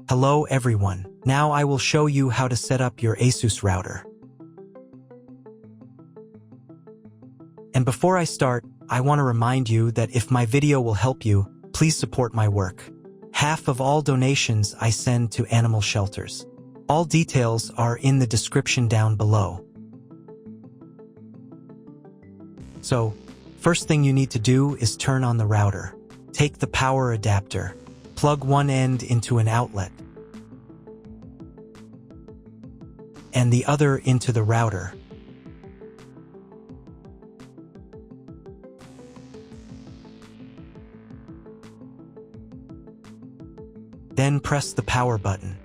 Hello everyone, now I will show you how to set up your ASUS router. And before I start, I want to remind you that if my video will help you, please support my work. Half of all donations I send to animal shelters. All details are in the description down below. So, first thing you need to do is turn on the router. Take the power adapter. Plug one end into an outlet and the other into the router. Then press the power button.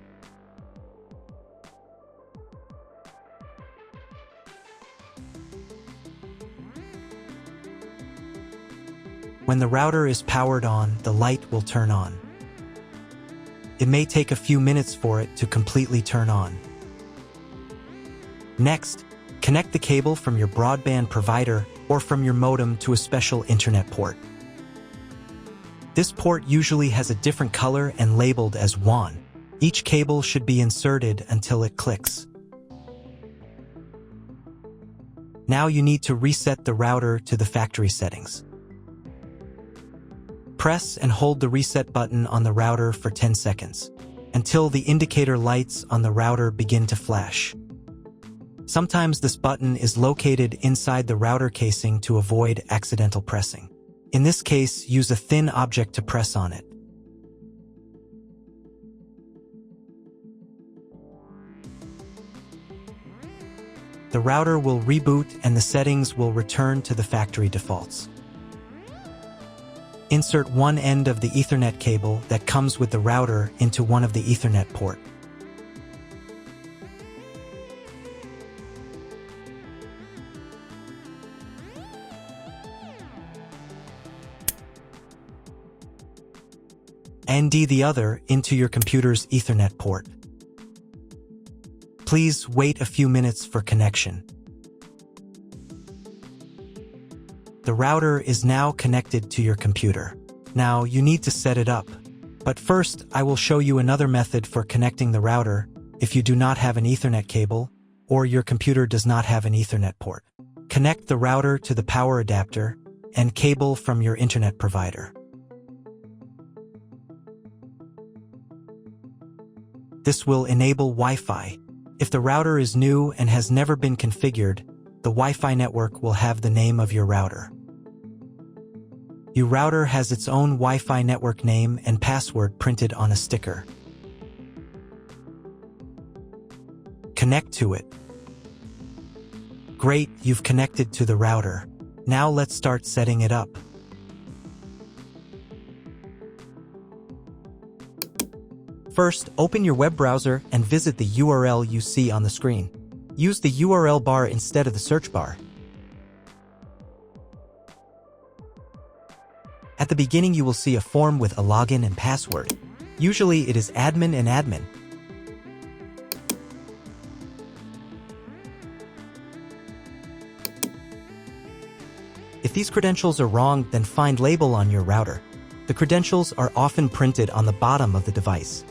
When the router is powered on, the light will turn on. It may take a few minutes for it to completely turn on. Next, connect the cable from your broadband provider or from your modem to a special internet port. This port usually has a different color and labeled as WAN. Each cable should be inserted until it clicks. Now you need to reset the router to the factory settings. Press and hold the reset button on the router for 10 seconds, until the indicator lights on the router begin to flash. Sometimes this button is located inside the router casing to avoid accidental pressing. In this case, use a thin object to press on it. The router will reboot and the settings will return to the factory defaults. Insert one end of the Ethernet cable that comes with the router into one of the Ethernet port. And the other into your computer's Ethernet port. Please wait a few minutes for connection. The router is now connected to your computer. Now you need to set it up. But first, I will show you another method for connecting the router if you do not have an Ethernet cable or your computer does not have an Ethernet port. Connect the router to the power adapter and cable from your internet provider. This will enable Wi-Fi. If the router is new and has never been configured, the Wi-Fi network will have the name of your router. Your router has its own Wi-Fi network name and password printed on a sticker. Connect to it. Great, you've connected to the router. Now let's start setting it up. First, open your web browser and visit the URL you see on the screen. Use the URL bar instead of the search bar. At the beginning, you will see a form with a login and password. Usually it is admin and admin. If these credentials are wrong, then find label on your router. The credentials are often printed on the bottom of the device.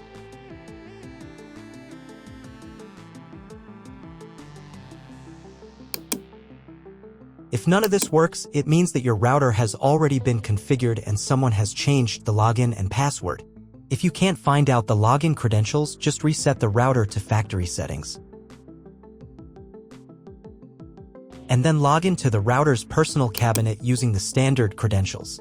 If none of this works, it means that your router has already been configured and someone has changed the login and password. If you can't find out the login credentials, just reset the router to factory settings. And then log into the router's personal cabinet using the standard credentials.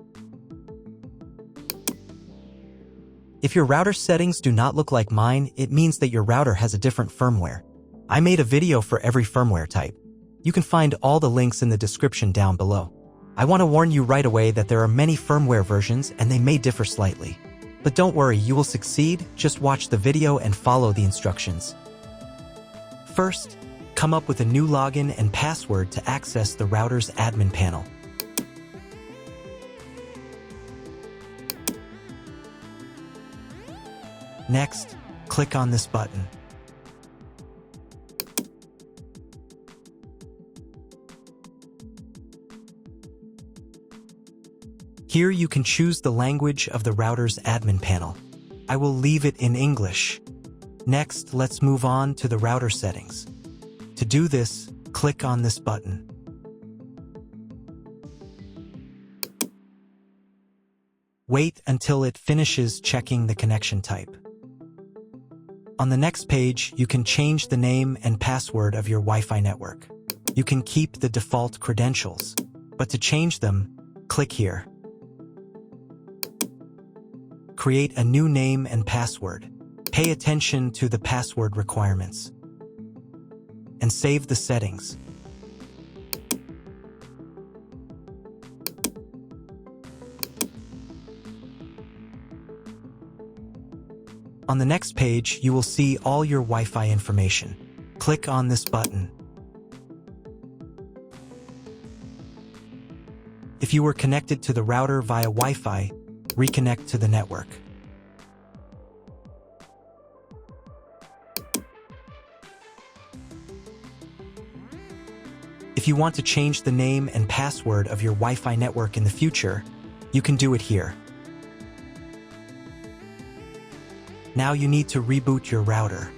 If your router settings do not look like mine, it means that your router has a different firmware. I made a video for every firmware type. You can find all the links in the description down below. I want to warn you right away that there are many firmware versions and they may differ slightly. But don't worry, you will succeed. Just watch the video and follow the instructions. First, come up with a new login and password to access the router's admin panel. Next, click on this button. Here you can choose the language of the router's admin panel. I will leave it in English. Next, let's move on to the router settings. To do this, click on this button. Wait until it finishes checking the connection type. On the next page, you can change the name and password of your Wi-Fi network. You can keep the default credentials, but to change them, click here. Create a new name and password. Pay attention to the password requirements. And save the settings. On the next page, you will see all your Wi-Fi information. Click on this button. If you were connected to the router via Wi-Fi, reconnect to the network. If you want to change the name and password of your Wi-Fi network in the future, you can do it here. Now you need to reboot your router.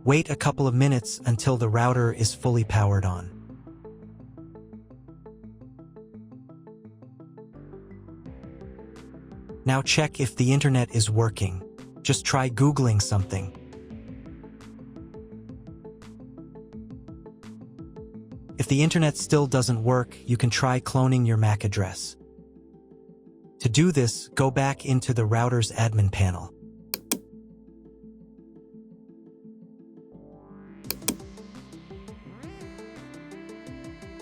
Wait a couple of minutes until the router is fully powered on. Now check if the internet is working. Just try Googling something. If the internet still doesn't work, you can try cloning your MAC address. To do this, go back into the router's admin panel.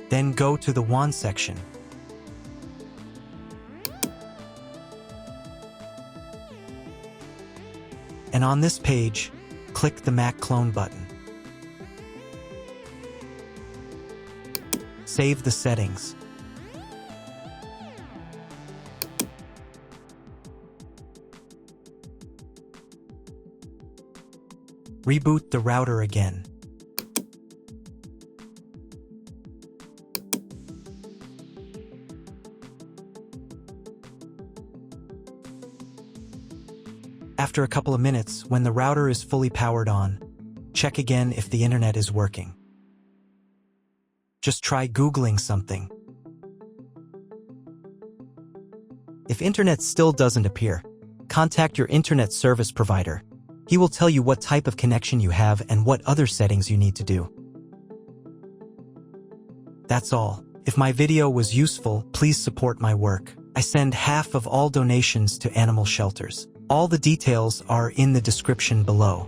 Then go to the WAN section. And on this page, click the MAC clone button. Save the settings. Reboot the router again. After a couple of minutes, when the router is fully powered on, check again if the internet is working. Just try Googling something. If internet still doesn't appear, contact your internet service provider. He will tell you what type of connection you have and what other settings you need to do. That's all. If my video was useful, please support my work. I send half of all donations to animal shelters. All the details are in the description below.